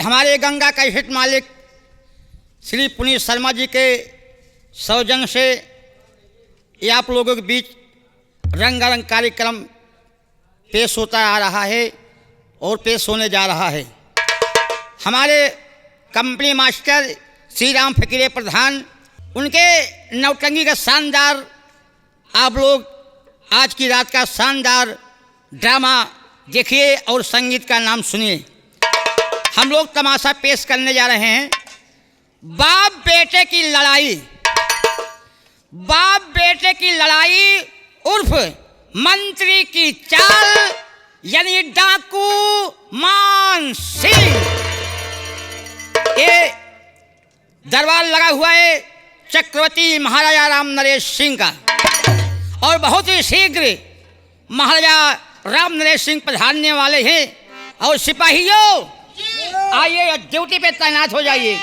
हमारे गंगा का हित मालिक श्री पुनीत शर्मा जी के सौजन्य से ये आप लोगों के बीच रंगारंग कार्यक्रम पेश होता आ रहा है और पेश होने जा रहा है। हमारे कंपनी मास्टर श्री राम फकीरे प्रधान, उनके नौटंकी का शानदार आप लोग आज की रात का शानदार ड्रामा देखिए और संगीत का नाम सुनिए। हम लोग तमाशा पेश करने जा रहे हैं बाप बेटे की लड़ाई। बाप बेटे की लड़ाई उर्फ मंत्री की चाल, यानी डाकू मान सिंह। ये दरबार लगा हुआ है चक्रवर्ती महाराजा राम नरेश सिंह का, और बहुत ही शीघ्र महाराजा राम नरेश सिंह पधारने वाले हैं। और सिपाहियों, आइए ड्यूटी पे तैनात हो जाइए।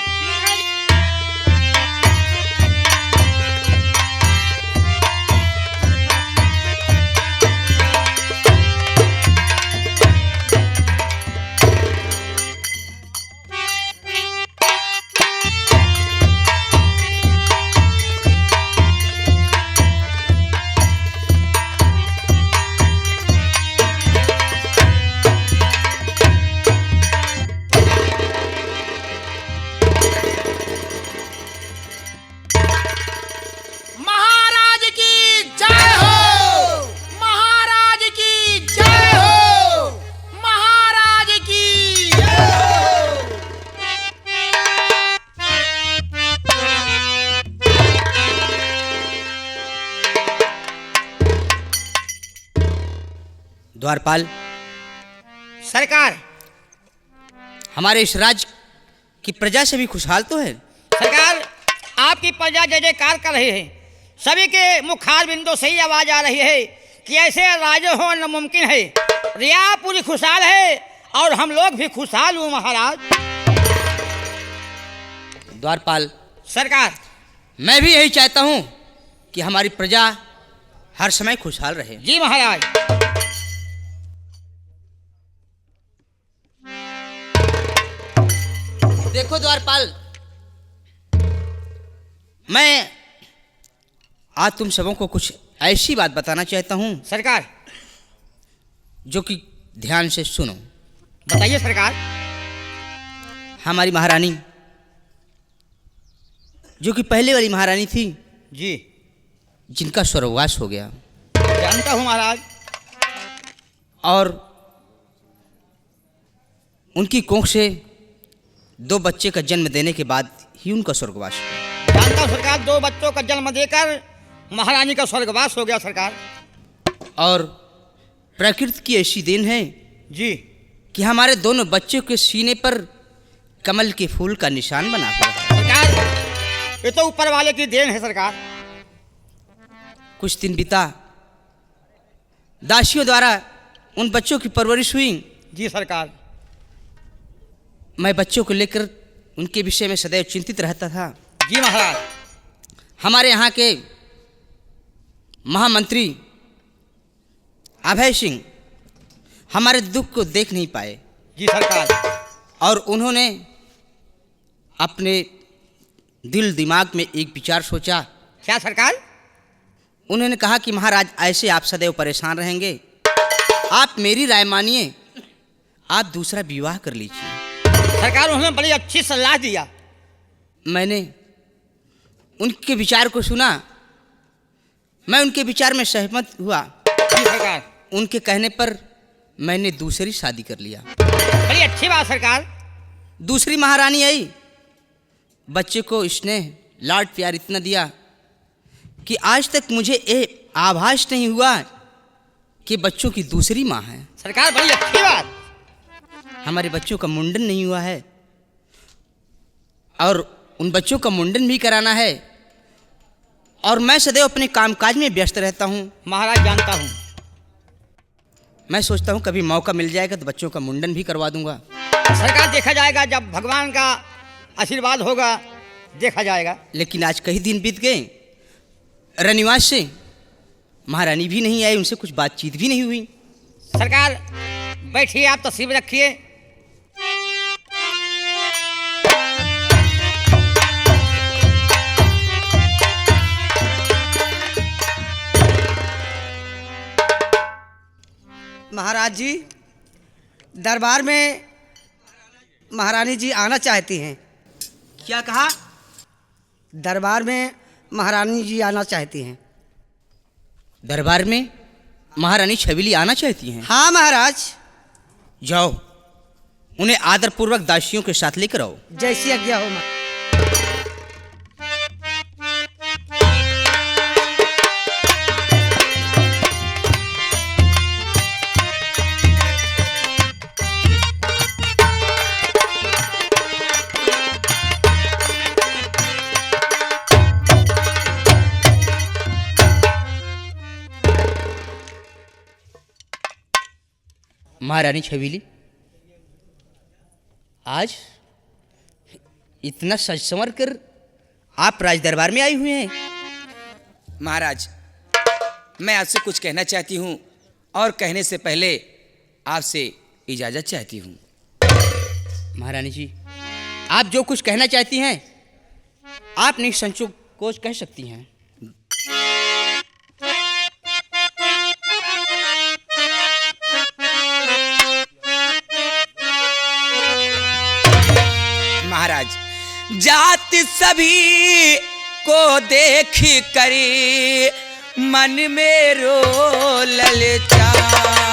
द्वारपाल, सरकार, हमारे इस राज्य की प्रजा से भी खुशहाल तो है। सरकार, आपकी प्रजा जय जयकार कर रही है। सभी के मुखार बिंदु से ही आवाज आ रही है कि ऐसे राजा हो न मुमकिन है। रिया पूरी खुशहाल है और हम लोग भी खुशहाल हूँ महाराज। द्वारपाल, सरकार, मैं भी यही चाहता हूँ कि हमारी प्रजा हर समय खुशहाल रहे। जी महाराज। देखो द्वारपाल, मैं आज तुम सबों को कुछ ऐसी बात बताना चाहता हूँ सरकार, जो कि ध्यान से सुनो। बताइए सरकार। हमारी महारानी, जो कि पहले वाली महारानी थी, जी, जिनका स्वर्गवास हो गया, जानता हूँ महाराज। और उनकी कोख से 2 बच्चे का जन्म देने के बाद ही उनका स्वर्गवास हुआ। जानता हूँ सरकार, 2 बच्चों का जन्म देकर महारानी का स्वर्गवास हो गया सरकार। और प्रकृति की ऐसी देन है जी कि हमारे दोनों बच्चों के सीने पर कमल के फूल का निशान बना हुआ है। सरकार, ये तो ऊपर वाले की देन है सरकार। कुछ दिन बीता, दासियों द्वारा उन बच्चों की परवरिश हुई। जी सरकार। मैं बच्चों को लेकर उनके विषय में सदैव चिंतित रहता था। जी महाराज। हमारे यहाँ के महामंत्री अभय सिंह हमारे दुख को देख नहीं पाए। जी सरकार। और उन्होंने अपने दिल दिमाग में एक विचार सोचा। क्या सरकार? उन्होंने कहा कि महाराज, ऐसे आप सदैव परेशान रहेंगे, आप मेरी राय मानिए, आप दूसरा विवाह कर लीजिए। सरकार, उन्होंने बड़ी अच्छी सलाह दिया। मैंने उनके विचार को सुना, मैं उनके विचार में सहमत हुआ। जी सरकार। उनके कहने पर मैंने दूसरी शादी कर लिया। बड़ी अच्छी बात सरकार। दूसरी महारानी आई, बच्चे को स्नेह लाड प्यार इतना दिया कि आज तक मुझे ये आभास नहीं हुआ कि बच्चों की दूसरी माँ है। सरकार, बड़ी अच्छी बात। हमारे बच्चों का मुंडन नहीं हुआ है और उन बच्चों का मुंडन भी कराना है, और मैं सदैव अपने कामकाज में व्यस्त रहता हूँ। महाराज, जानता हूँ। मैं सोचता हूँ कभी मौका मिल जाएगा तो बच्चों का मुंडन भी करवा दूंगा। सरकार, देखा जाएगा, जब भगवान का आशीर्वाद होगा देखा जाएगा। लेकिन आज कई दिन बीत गए, रनिवास से महारानी भी नहीं आई, उनसे कुछ बातचीत भी नहीं हुई। सरकार बैठिए, आप तस्वीर रखिए। महाराज जी, दरबार में महारानी जी आना चाहती हैं। क्या कहा? दरबार में महारानी जी आना चाहती हैं। दरबार में महारानी छबीली आना चाहती हैं? हाँ महाराज। जाओ, उन्हें आदरपूर्वक दासियों के साथ लेकर आओ। जैसी आज्ञा हो महाराज। महारानी छबीली, आज इतना सज संवर कर आप राज दरबार में आई हुए हैं। महाराज, मैं आपसे कुछ कहना चाहती हूँ और कहने से पहले आपसे इजाज़त चाहती हूँ। महारानी जी, आप जो कुछ कहना चाहती हैं आप निसंकोच कह सकती हैं। महाराज, जात सभी को देख कर मन में रो ललचाए,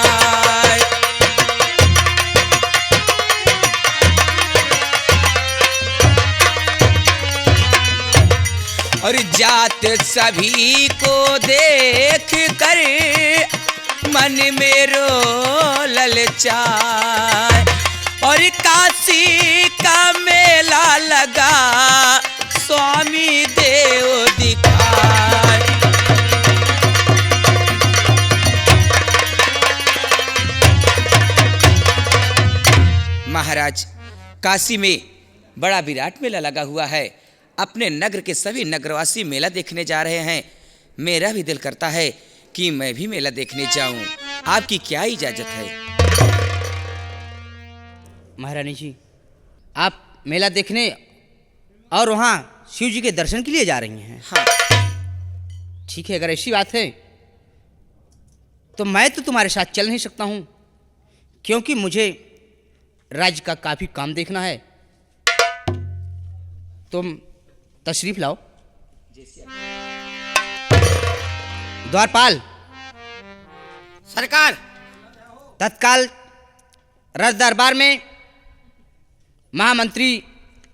और जात सभी को देख कर मन में रो ललचाए, और काशी का मेला लगा स्वामी देव दिखाए। महाराज, काशी में बड़ा विराट मेला लगा हुआ है। अपने नगर के सभी नगरवासी मेला देखने जा रहे हैं। मेरा भी दिल करता है कि मैं भी मेला देखने जाऊं। आपकी क्या इजाजत है? महारानी जी, आप मेला देखने और वहाँ शिव जी के दर्शन के लिए जा रही हैं? हाँ। ठीक है, अगर ऐसी बात है तो मैं तो तुम्हारे साथ चल नहीं सकता हूँ, क्योंकि मुझे राज्य का काफ़ी काम देखना है। तुम तशरीफ लाओ। द्वारपाल, सरकार। तत्काल राज दरबार में महामंत्री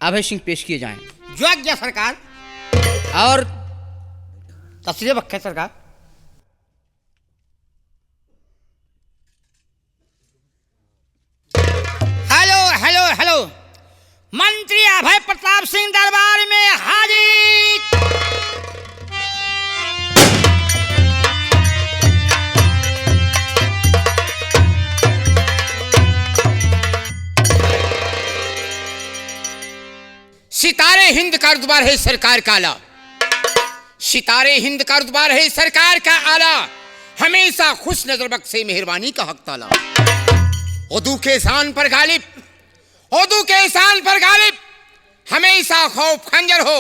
अभय सिंह पेश किए जाएं। जो आज्ञा सरकार। और तस्वीर रखे सरकार। हेलो हेलो हेलो, मंत्री अभय प्रताप सिंह दरबार में हाजिर। सितारे हिंद का रुतबार है सरकार का आला। सितारे हिंद का रुतबार है सरकार का आला। हमेशा खुश नजर बख्शे मेहरबानी का हक ताला। उर्दू के शान पर गालिब, उर्दू के शान पर गालिब। हमेशा खौफ खंजर हो,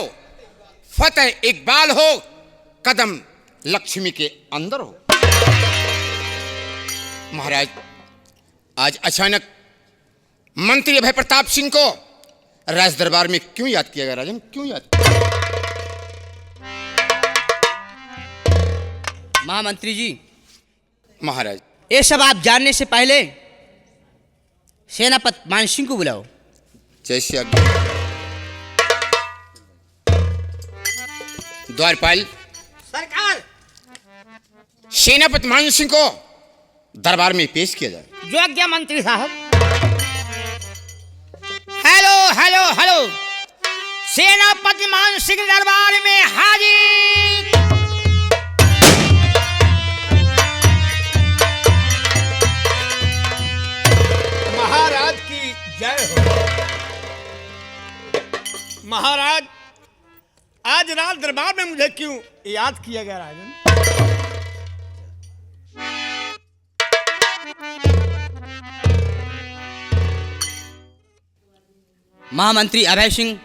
फतेह इकबाल हो, कदम लक्ष्मी के अंदर हो। महाराज, आज अचानक मंत्री अभय प्रताप सिंह को राज दरबार में क्यों याद किया गया? राजन, क्यों याद किया? महामंत्री जी, महाराज, ये सब आप जानने से पहले सेनापति मानसिंह को बुलाओ। जैसे आज्ञा। द्वारपाल, सरकार। सेनापति मानसिंह को दरबार में पेश किया जाए। जो आज्ञा मंत्री साहब। हेलो हेलो हेलो, सेनापति मानसिंह दरबार में हाजिर। महाराज की जय हो। महाराज, आज रात दरबार में मुझे क्यों याद किया गया राजन? महामंत्री अभय सिंह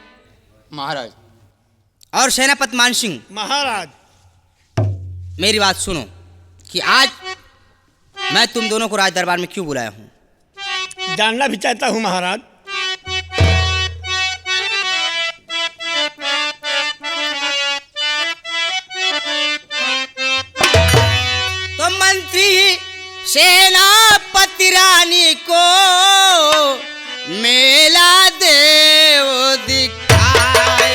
महाराज, और सेनापति मान सिंह, महाराज, मेरी बात सुनो कि आज मैं तुम दोनों को राज दरबार में क्यों बुलाया हूं? जानना भी चाहता हूँ महाराज। तो मंत्री सेनापति रानी को मेला देव दिखाए।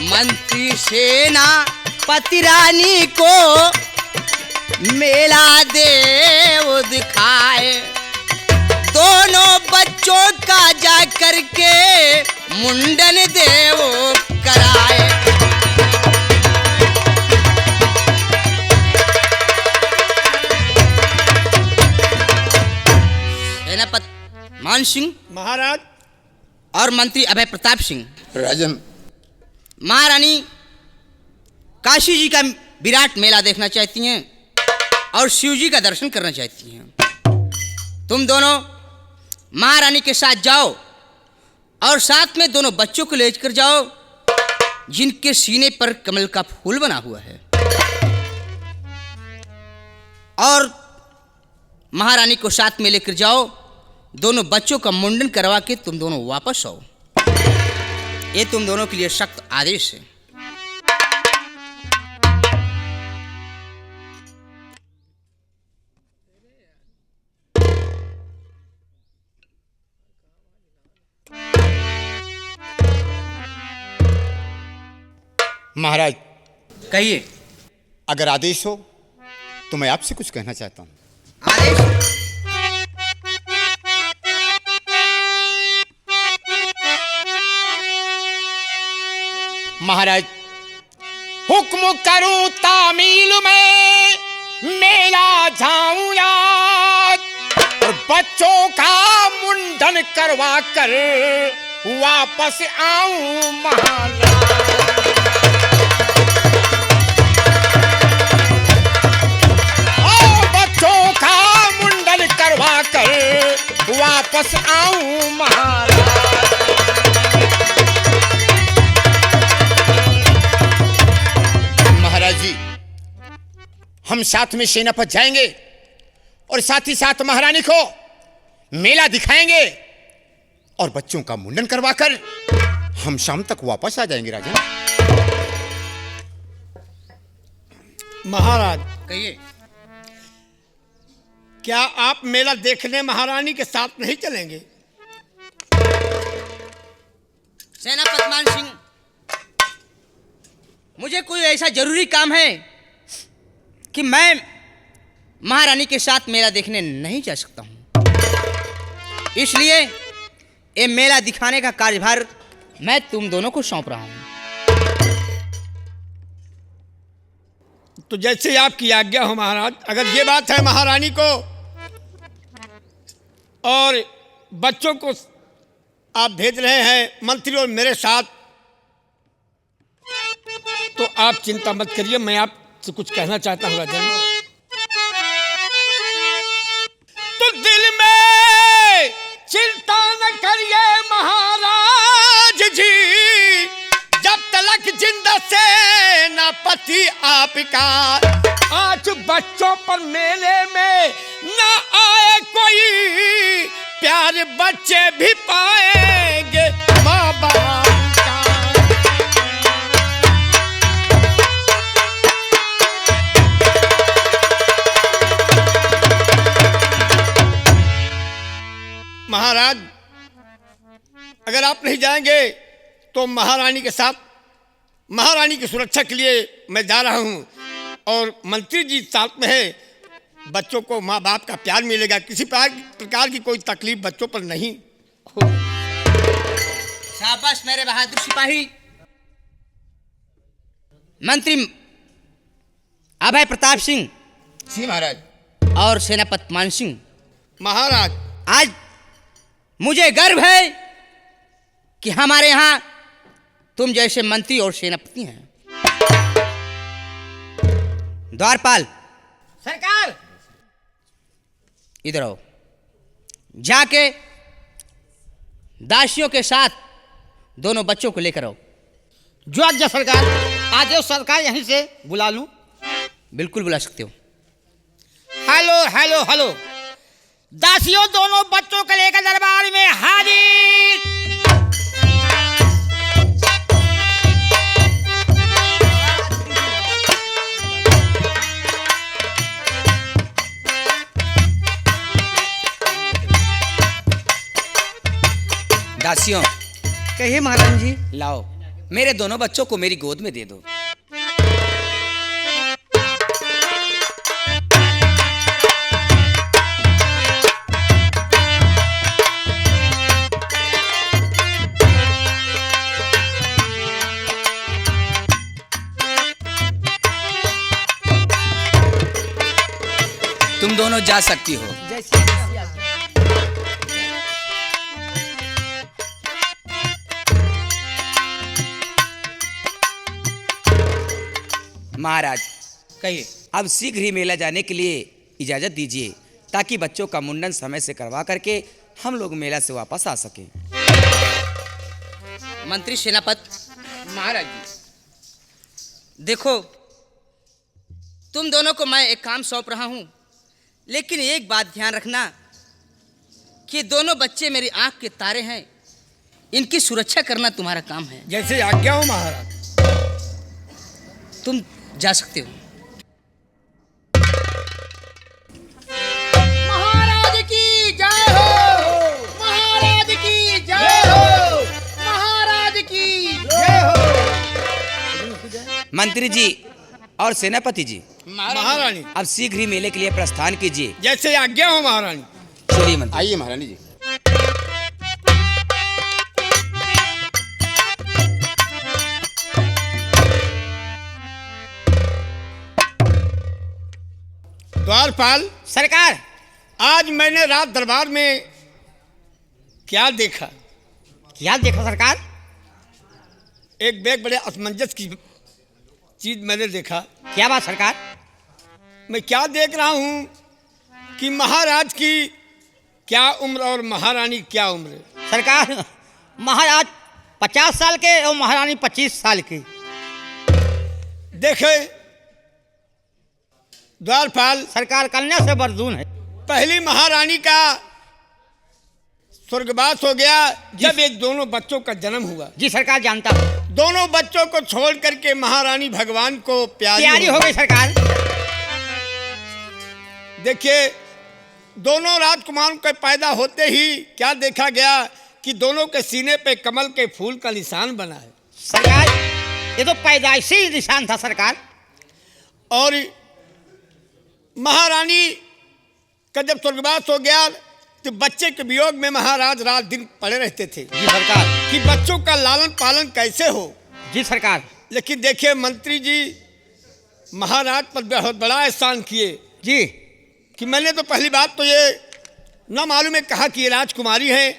मंत्री सेनापति रानी को मेला देव दिखाए। दोनों बच्चों का जा करके मुंडन देव कराए। सेनापति मान सिंह महाराज। और मंत्री अभय प्रताप सिंह, राजन, महारानी काशी जी का विराट मेला देखना चाहती हैं और शिव जी का दर्शन करना चाहती हैं। तुम दोनों महारानी के साथ जाओ और साथ में दोनों बच्चों को लेकर जाओ जिनके सीने पर कमल का फूल बना हुआ है, और महारानी को साथ में लेकर जाओ। दोनों बच्चों का मुंडन करवा के तुम दोनों वापस आओ। ये तुम दोनों के लिए सख्त आदेश है। महाराज, कहिए। अगर आदेश हो तो मैं आपसे कुछ कहना चाहता हूँ। आदेश। महाराज, हुक्म करूं तामील में मेला जाऊं याद, और बच्चों का मुंडन करवा कर वापस आऊं महाराज। बच्चों का मुंडन करवा कर वापस आऊं महाराज। महाराज जी, हम साथ में सेनापति जाएंगे और साथ ही साथ महारानी को मेला दिखाएंगे और बच्चों का मुंडन करवाकर हम शाम तक वापस आ जाएंगे। राजन, महाराज, कहिए। क्या आप मेला देखने महारानी के साथ नहीं चलेंगे? सेनापति मान सिंह, मुझे कोई ऐसा जरूरी काम है कि मैं महारानी के साथ मेला देखने नहीं जा सकता हूं। इसलिए ये मेला दिखाने का कार्यभार मैं तुम दोनों को सौंप रहा हूं। तो जैसे आपकी आज्ञा हो महाराज। अगर ये बात है महारानी को और बच्चों को आप भेज रहे हैं मंत्री और मेरे साथ, तो आप चिंता मत करिए। मैं आपसे कुछ कहना चाहता हूँ राजन। तो दिल में चिंता न करिए महाराज जी, जब तलक जिंदा से ना पति आपका। आज बच्चों पर मेले में ना आए कोई, प्यार बच्चे भी पाएंगे माँ बाप का। महाराज, अगर आप नहीं जाएंगे तो महारानी के साथ, महारानी की सुरक्षा के लिए मैं जा रहा हूं, और मंत्री जी साथ में है। बच्चों को माँ बाप का प्यार मिलेगा, किसी प्रकार की कोई तकलीफ बच्चों पर नहीं हो। शाबाश मेरे बहादुर सिपाही। मंत्री अभय प्रताप सिंह जी महाराज। और सेनापति मान सिंह, महाराज, आज मुझे गर्व है कि हमारे यहां तुम जैसे मंत्री और सेनापति हैं। द्वारपाल, सरकार, इधर आओ। जाके दासियों के साथ दोनों बच्चों को लेकर आओ। जो आज्ञा सरकार। आदेश सरकार, यहीं से बुला लूं? बिल्कुल बुला सकते हो। हेलो हेलो हेलो, दासियों दोनों बच्चों को लेकर दरबार में हाजिर। दासियों, कहिए महारानी जी। लाओ, मेरे दोनों बच्चों को मेरी गोद में दे दो। तुम दोनों जा सकती हो। जैसे महाराज, कहिए। अब शीघ्र ही मेला जाने के लिए इजाजत दीजिए, ताकि बच्चों का मुंडन समय से करवा करके हम लोग मेला से वापस आ सकें। मंत्री सेनापत, महाराज जी, देखो, तुम दोनों को मैं एक काम सौंप रहा हूं, लेकिन एक बात ध्यान रखना कि दोनों बच्चे मेरी आंख के तारे हैं। इनकी सुरक्षा करना तुम्हारा काम है। जैसे आज्ञा हो महाराज। तुम जा सकते हो। महाराज की जय हो, महाराज की जय हो, महाराज की जय हो। मंत्री जी और सेनापति जी, महारानी, अब शीघ्र ही मेले के लिए प्रस्थान कीजिए। जैसे आज्ञा हो महारानी। चलिए मंत्री। आइए महारानी जी। द्वारपाल सरकार। आज मैंने रात दरबार में क्या देखा? क्या देखा सरकार? एक बेग बड़े असमंजस की चीज मैंने देखा। क्या बात सरकार? मैं क्या देख रहा हूँ कि महाराज की क्या उम्र और महारानी क्या उम्र? सरकार, महाराज 50 साल के और महारानी 25 साल की। देखे द्वारपाल, सरकार कन्या से बरदून है। पहली महारानी का स्वर्गवास हो गया जब एक दोनों बच्चों का जन्म हुआ। जी सरकार, जानता हूँ। दोनों बच्चों को छोड़ करके महारानी भगवान को प्यारी हो गई सरकार। देखिए, दोनों राजकुमारों के पैदा होते ही क्या देखा गया कि दोनों के सीने पे कमल के फूल का निशान बना है। सरकार, ये तो पैदाइशी निशान था सरकार। और महारानी का जब स्वर्गवास हो गया तो बच्चे के वियोग में महाराज रात दिन पड़े रहते थे जी सरकार। कि बच्चों का लालन पालन कैसे हो। जी सरकार। लेकिन देखिए मंत्री जी महाराज पर बहुत बड़ा एहसान किए जी। कि मैंने तो पहली बात तो ये न मालूम है कहा कि ये राजकुमारी हैं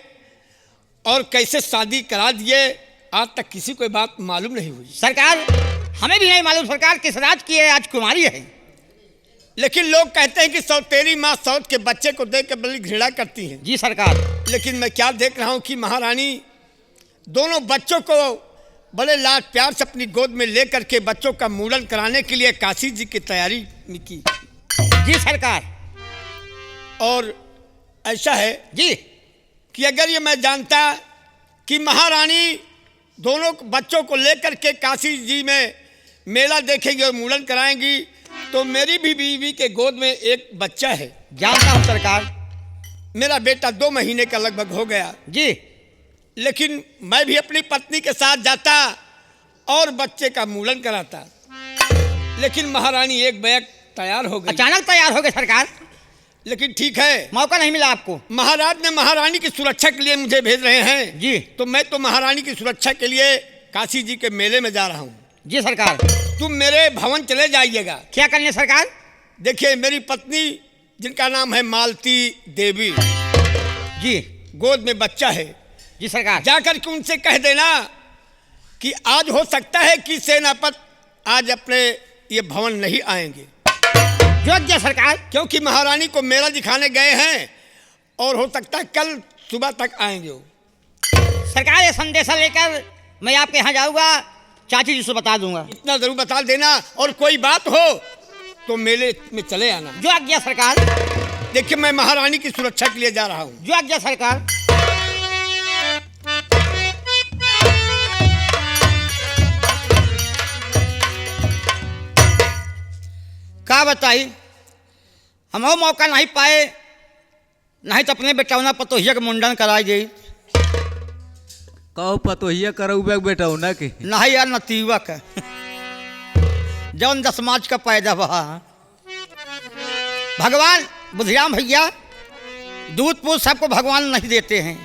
और कैसे शादी करा दिए, आज तक किसी को बात मालूम नहीं हुई। सरकार, हमें भी नहीं मालूम सरकार किस राज की है, राजकुमारी है। लेकिन लोग कहते हैं कि सौतेरी माँ सौत के बच्चे को देख के बड़ी घृणा करती हैं। जी सरकार। लेकिन मैं क्या देख रहा हूँ कि महारानी दोनों बच्चों को बड़े लाड प्यार से अपनी गोद में लेकर के बच्चों का मुंडन कराने के लिए काशी जी की तैयारी की। जी सरकार। और ऐसा है जी कि अगर ये मैं जानता कि महारानी दोनों बच्चों को लेकर के काशी जी में मेला देखेंगी और मुंडन कराएंगी तो मेरी भी बीवी के गोद में एक बच्चा है। जानता हूँ सरकार। मेरा बेटा 2 महीने का लगभग हो गया। जी। लेकिन मैं भी अपनी पत्नी के साथ जाता और बच्चे का मुंडन कराता। लेकिन महारानी एक बैग तैयार हो गई। अचानक तैयार हो गए सरकार। लेकिन ठीक है, मौका नहीं मिला आपको। महाराज ने महारानी की सुरक्षा के लिए मुझे भेज रहे हैं। जी। तो मैं तो महारानी की सुरक्षा के लिए काशी जी के मेले में जा रहा हूँ। जी सरकार। तुम मेरे भवन चले जाइएगा। क्या करने सरकार? देखिए, मेरी पत्नी जिनका नाम है मालती देवी, जी। गोद में बच्चा है। जी सरकार। जाकर के उनसे कह देना कि आज हो सकता है कि सेनापत आज अपने ये भवन नहीं आएंगे, योग्य सरकार। क्योंकि महारानी को मेला दिखाने गए हैं और हो सकता है कल सुबह तक आएंगे वो। सरकार ये संदेशा लेकर मैं आपके यहाँ जाऊँगा, चाची जी से बता दूंगा। इतना जरूर बता देना, और कोई बात हो तो मेले में चले आना। जो आज्ञा सरकार। देखिए मैं महारानी की सुरक्षा के लिए जा रहा हूँ। जो आज्ञा सरकार। का बताई, हम वो मौका नहीं पाए, नहीं तो अपने बेटौना पतोहिया के मुंडन कराई गई। कहो पतोहिया करो बेटा ना के नहीं यार, नतीवा का जौन 10 मार्च का पैदा बहा। भगवान बुधिराम भैया दूध पूछ सबको भगवान नहीं देते हैं।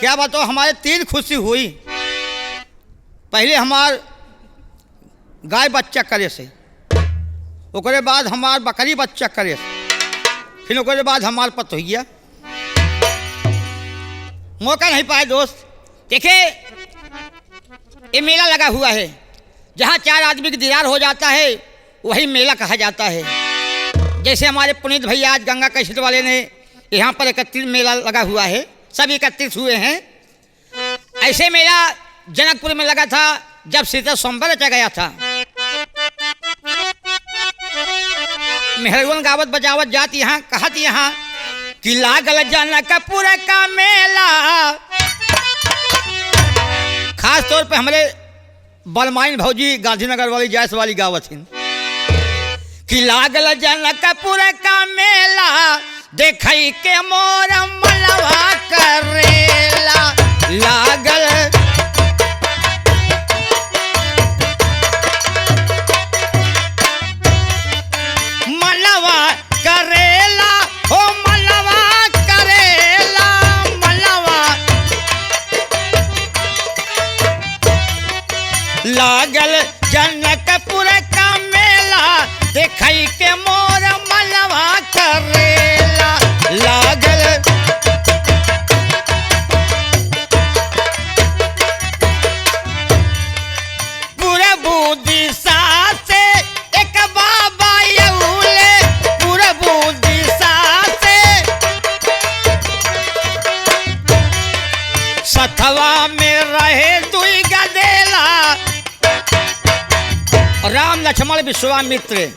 क्या बताओ, हमारे 3 खुशी हुई। पहले हमार गाय बच्चा करे से, ओकरे बाद हमार बकरी बच्चा करे से, फिर ओकरे बाद हमार पतोहिया। मौका नहीं पाए दोस्त। देखिए ये मेला लगा हुआ है, जहाँ 4 आदमी की दीदार हो जाता है वही मेला कहा जाता है। जैसे हमारे पुनीत भैया आज गंगा कैसेट वाले ने यहाँ पर 31 मेला लगा हुआ है, सब 31 हुए हैं। ऐसे मेला जनकपुर में लगा था जब सीता स्वयंवर रचा गया था। मेहरगुन गावत बजावत जात यहाँ कहत यहाँ कि लागल जनकपुर का मेला। खास तौर पे हमारे बलमाइन भौजी गांधीनगर वाली जायस वाली गावत हिन कि लागल जनकपुर का मेला, देखई के मोर मनवा करेला। लागल मनवा करेला, हो मनवा करेला, मनवा लागल जनकपुर का मेला, देखई के मोर मनवा करेला। लागल पूरबू दिशा से एक बाबा यौले, पूरबू दिशा से सथवा में रहे दुई गदेला। राम लक्ष्मण विश्वामित्र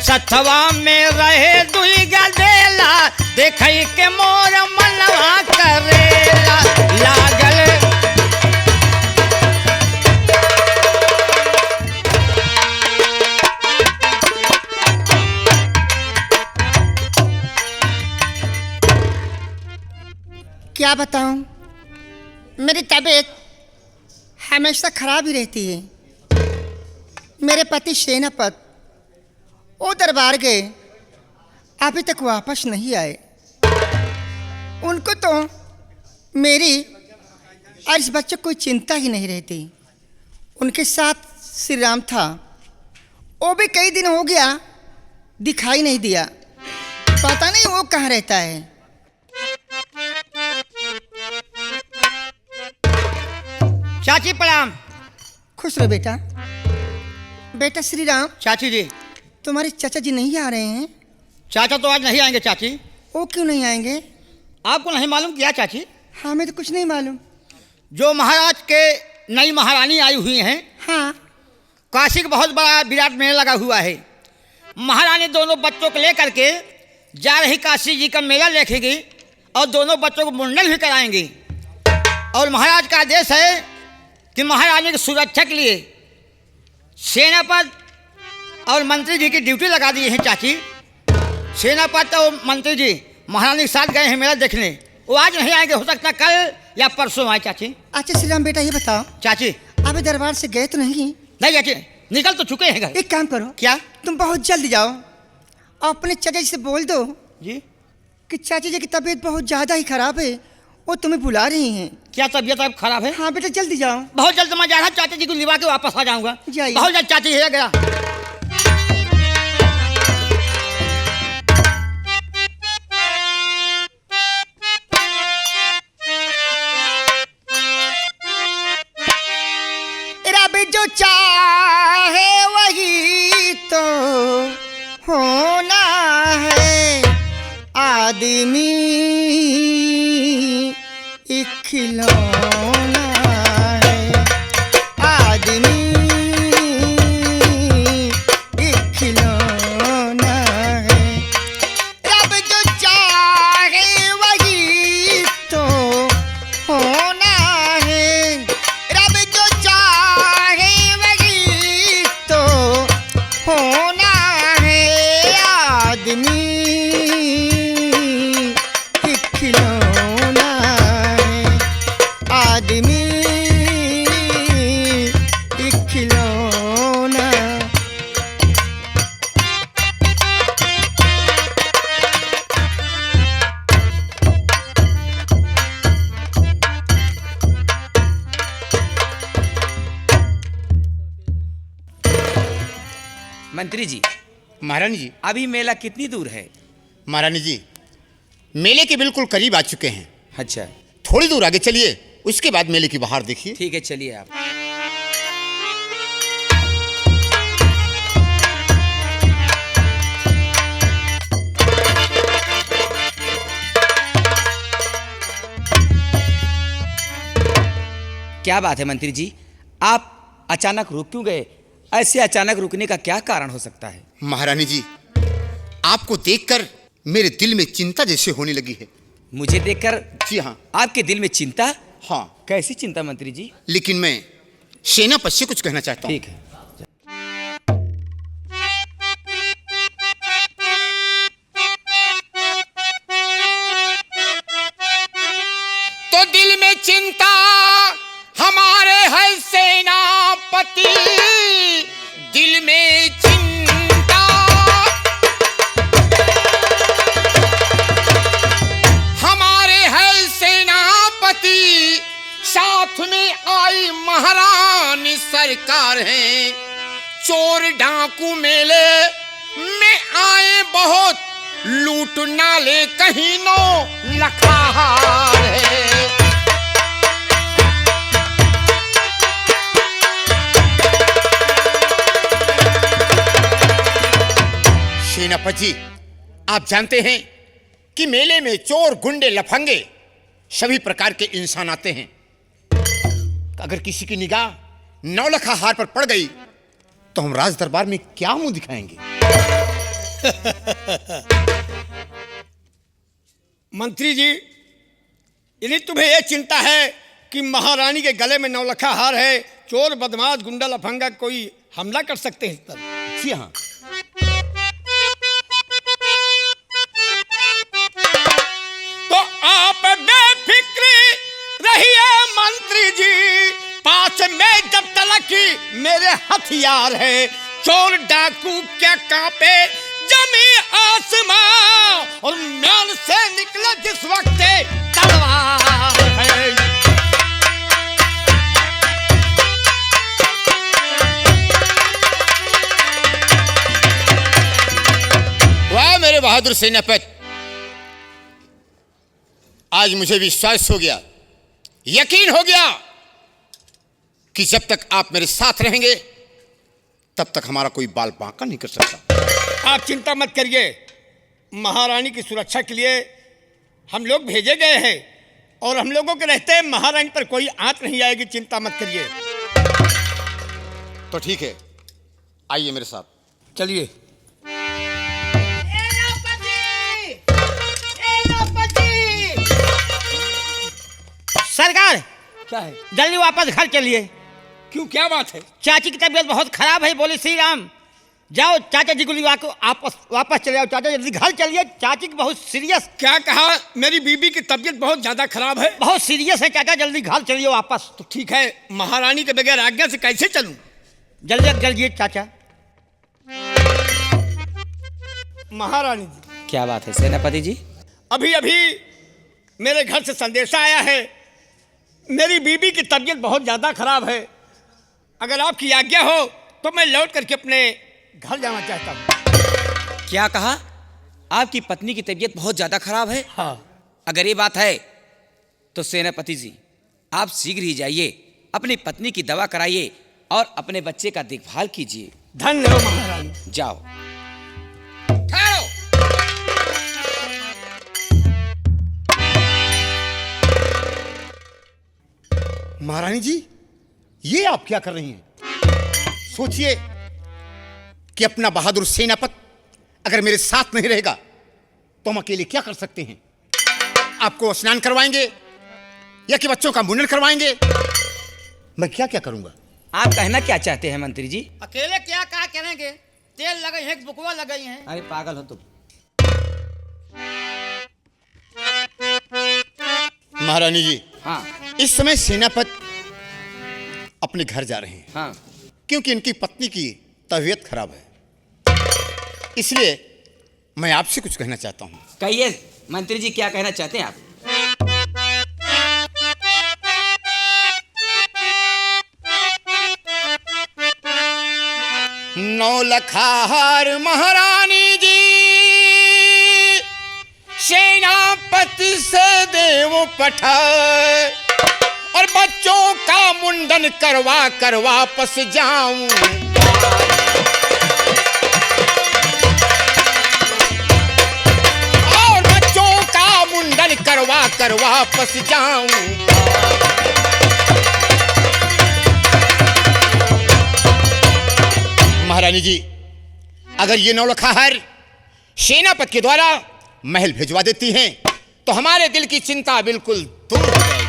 सथवा में रहे दुई गदेला, देखई के मोर मनवा करेला। लागल क्या बताऊं, मेरी तबीयत हमेशा खराब ही रहती है। मेरे पति सेनापत वो दरबार गए, अभी तक वापस नहीं आए। उनको तो मेरी और इस बच्चे को कोई चिंता ही नहीं रहती। उनके साथ श्री राम था, वो भी कई दिन हो गया दिखाई नहीं दिया। पता नहीं वो कहाँ रहता है। चाची प्रणाम। खुश रहो बेटा। बेटा श्री राम, चाची जी। तुम्हारे चाचा जी नहीं आ रहे हैं? चाचा तो आज नहीं आएंगे चाची। वो क्यों नहीं आएंगे? आपको नहीं मालूम क्या चाची? हाँ, मैं तो कुछ नहीं मालूम। जो महाराज के नई महारानी आई हुई हैं, हाँ, काशी का बहुत बड़ा विराट मेला लगा हुआ है। महारानी दोनों बच्चों को लेकर के जा रही काशी जी का मेला देखेगी और दोनों बच्चों को मुंडन भी कराएंगी। और महाराज का आदेश है कि महारानी की सुरक्षा के लिए सेनापति और मंत्री जी की ड्यूटी लगा दी है चाची। सेनापति और मंत्री जी महारानी के साथ गए हैं मेला देखने, वो आज नहीं आएंगे, हो सकता कल या परसों आए चाची। अच्छा श्री राम बेटा ये बताओ, चाची अभी दरबार से गए तो नहीं? नहीं चाची, निकल तो चुके हैं घर। एक काम करो, क्या? तुम बहुत जल्दी जाओ और अपने चाचा जी से बोल दो जी कि चाची जी की तबीयत बहुत ज़्यादा ही खराब है, वो तुम्हें बुला रही हैं। क्या तबीयत अब खराब है? हाँ बेटा जल्दी जाओ। बहुत जल्द मैं जा रहा, चाचा जी को लिवा के वापस आ जाऊंगा। जाइए। बहुत जल्द चाची है गया। रब जो चाहे वही तो होना है, आदमी एक खिलौना मंत्री जी, महारानी जी, अभी मेला कितनी दूर है? महारानी जी, मेले के बिल्कुल करीब आ चुके हैं। अच्छा, थोड़ी दूर आगे चलिए, उसके बाद मेले की बाहर देखिए। ठीक है, चलिए आप। क्या बात है मंत्री जी, आप अचानक रुक क्यों गए? ऐसे अचानक रुकने का क्या कारण हो सकता है? महारानी जी, आपको देखकर मेरे दिल में चिंता जैसे होने लगी है। मुझे देखकर जी हाँ। आपके दिल में चिंता? हाँ, कैसी चिंता मंत्री जी? लेकिन मैं सेनापति से कुछ कहना चाहता हूँ। ठीक है। तो दिल में चिंता हमारे है सेनापति, दिल में चिंता हमारे है सेनापति, साथ में आई महारानी सरकार है। चोर डाकू मेले में आए बहुत, लूट नाले कहीं नो लखार है। सेनापति जी, आप जानते हैं कि मेले में चोर, गुंडे, लफंगे सभी प्रकार के इंसान आते हैं। अगर किसी की निगाह नौलखा हार पर पड़ गई तो हम राज दरबार में क्या मुंह दिखाएंगे? मंत्री जी, यदि तुम्हें यह चिंता है कि महारानी के गले में नौलखा हार है, चोर, बदमाश, गुंडा, लफंगा कोई हमला कर सकते हैं इस पर। जी हाँ। तो आप बेफिक्र रहिए मंत्री जी, पास में जब तलक मेरे हथियार है। चोर डाकू क्या कांपे जमी आसमां, और म्यान से निकले जिस वक्त तलवार है। वाह मेरे बहादुर सेनापति, आज मुझे विश्वास हो गया, यकीन हो गया कि जब तक आप मेरे साथ रहेंगे तब तक हमारा कोई बाल बांका नहीं कर सकता। आप चिंता मत करिए, महारानी की सुरक्षा के लिए हम लोग भेजे गए हैं, और हम लोगों के रहते महारानी पर कोई आंच नहीं आएगी। चिंता मत करिए। तो ठीक है, आइए मेरे साथ। चलिए। सरकार, क्या है? जल्दी वापस घर चलिए। क्यों, क्या बात है? चाची की तबीयत बहुत खराब है। बोले श्री राम, जाओ चाचा जी को लिवा को वापस चले जाओ। चाचा जल्दी घर चलिए, चाची की बहुत सीरियस। क्या कहा? मेरी बीबी की तबीयत बहुत ज्यादा खराब है। बहुत सीरियस है चाचा, जल्दी घर चलिए वापस। तो ठीक है, महारानी के बगैर आज्ञा से कैसे चलूं? जल्दी जल्दी चाचा। महारानी जी, क्या बात है सेनापति जी? अभी अभी मेरे घर से संदेशा आया है, मेरी बीबी की तबीयत बहुत ज्यादा खराब है। अगर आपकी आज्ञा हो तो मैं लौट करके अपने घर जाना चाहता हूँ। क्या कहा? आपकी पत्नी की तबीयत बहुत ज्यादा खराब है? हाँ। अगर ये बात है तो सेनापति जी, आप शीघ्र ही जाइए, अपनी पत्नी की दवा कराइए और अपने बच्चे का देखभाल कीजिए। धन्य हो महारानी। जाओ। ठहरो। महारानी जी, ये आप क्या कर रही हैं? सोचिए कि अपना बहादुर सेनापति अगर मेरे साथ नहीं रहेगा तो हम अकेले क्या कर सकते हैं? आपको स्नान करवाएंगे या कि बच्चों का मुंडन करवाएंगे? मैं क्या क्या करूंगा? आप कहना क्या चाहते हैं मंत्री जी? अकेले क्या करेंगे? तेल लगे हैं, बुकवा लगे हैं। अरे पागल हो तुम। महारानी जी, हाँ इस समय सेनापति अपने घर जा रहे हैं, हाँ। क्योंकि इनकी पत्नी की तबीयत खराब है। इसलिए मैं आपसे कुछ कहना चाहता हूं। कहिए मंत्री जी, क्या कहना चाहते हैं आप? नौलखाहार महारानी जी सेनापति से देव पठाए और बच्चों का मुंडन करवा कर वापस जाऊं। और बच्चों का मुंडन करवा कर वापस जाऊं। महारानी जी, अगर ये नौलखाहार सेनापति के द्वारा महल भिजवा देती हैं तो हमारे दिल की चिंता बिल्कुल दूर हो जाएगी।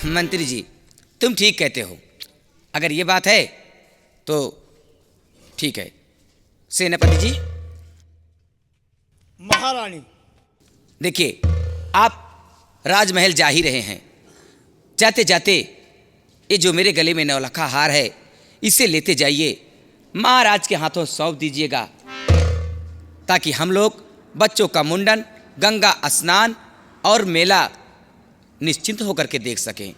मंत्री जी, तुम ठीक कहते हो। अगर ये बात है तो ठीक है। सेनापति जी। महारानी, देखिए, आप राजमहल जा ही रहे हैं। जाते जाते ये जो मेरे गले में नौलखा हार है, इसे लेते जाइए, महाराज के हाथों सौंप दीजिएगा, ताकि हम लोग बच्चों का मुंडन, गंगा स्नान और मेला निश्चिंत होकर के देख सकें।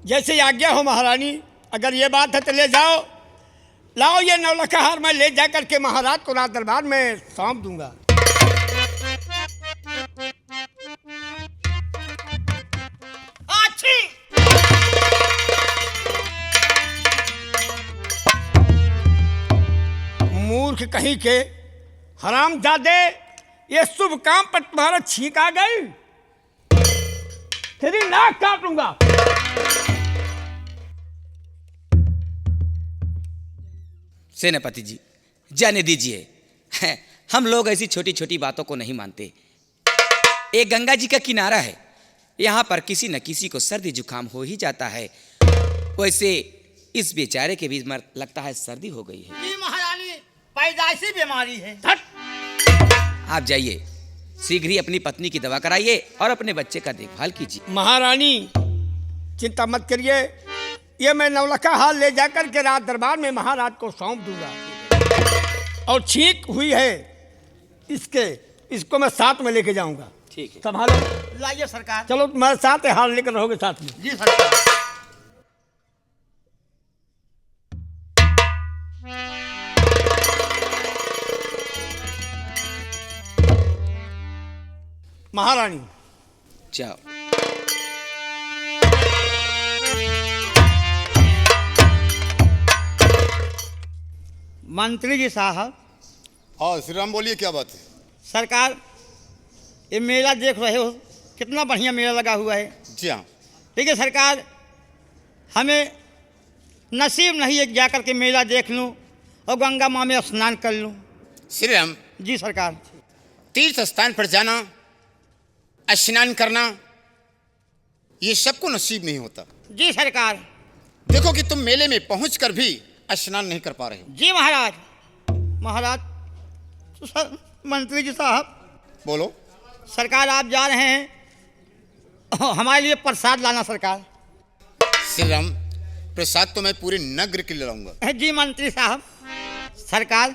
जैसे आज्ञा हो महारानी। अगर ये बात है तो ले जाओ, लाओ ये नौलखा हार, मैं ले जा करके महाराज को राज दरबार में सौंप दूंगा। मूर्ख कहीं के, हरामजादे, ये शुभ काम पर तुम्हारा छींक आ गई, तेरी नाक काट लूंगा। सेनापति जी, जाने दीजिए। हम लोग ऐसी छोटी छोटी बातों को नहीं मानते। एक गंगा जी का किनारा है, यहाँ पर किसी न किसी को सर्दी जुकाम हो ही जाता है। वैसे इस बेचारे के भी लगता है सर्दी हो गई है। जी महारानी, पैदाइशी बीमारी है। आप जाइए, शीघ्र ही अपनी पत्नी की दवा कराइए और अपने बच्चे का देखभाल कीजिए। महारानी, चिंता मत करिए, ये मैं नौलखा हार ले जाकर के राज दरबार में महाराज को सौंप दूंगा। और छींक हुई है इसको मैं साथ में लेके जाऊंगा। ठीक है। संभालो। लाइए सरकार। चलो, तुम्हारे साथ हार लेकर रहोगे साथ में। जी सरकार। महारानी, जाओ। मंत्री जी साहब। हाँ श्री राम, बोलिए क्या बात है। सरकार, ये मेला देख रहे हो, कितना बढ़िया मेला लगा हुआ है। जी हाँ। ठीक है सरकार, हमें नसीब नहीं है जा कर के मेला देख लूं और गंगा माँ में स्नान कर लूं। श्री राम, जी सरकार। तीर्थ स्थान पर जाना, स्नान करना, ये सबको नसीब नहीं होता। जी सरकार। देखो कि तुम मेले में पहुंचकर भी स्नान नहीं कर पा रहे हो। जी महाराज। महाराज, मंत्री जी साहब। बोलो। सरकार, आप जा रहे हैं, हमारे लिए प्रसाद लाना सरकार। श्री राम, प्रसाद तो मैं पूरे नगर के लिए लाऊंगा। जी मंत्री साहब। सरकार,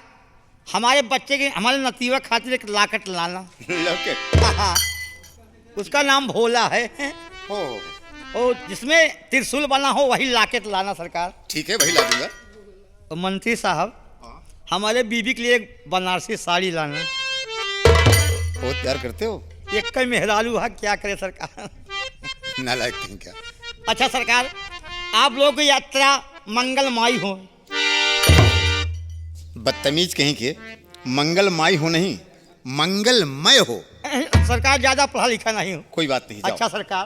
हमारे बच्चे के, हमारे नतीवा खातिर एक लाकट लाना। लॉकेट? हाँ, उसका नाम भोला है। हो, और जिसमें त्रिशूल बना हो वही लाकेट लाना सरकार। ठीक है, वही ला दूंगा। तो मंत्री साहब, हमारे बीबी के लिए एक बनारसी साड़ी लाना। बहुत प्यार करते हो। एक कई मेहरारू है, क्या करे सरकार। नालायक कहीं क्या। अच्छा सरकार, आप लोगों की यात्रा मंगलमयी हो। बदतमीज कहीं के, मंगलमय हो नहीं, मंगलमय हो। सरकार, ज़्यादा पढ़ा लिखा नहीं हो। कोई बात नहीं, जाओ। अच्छा सरकार,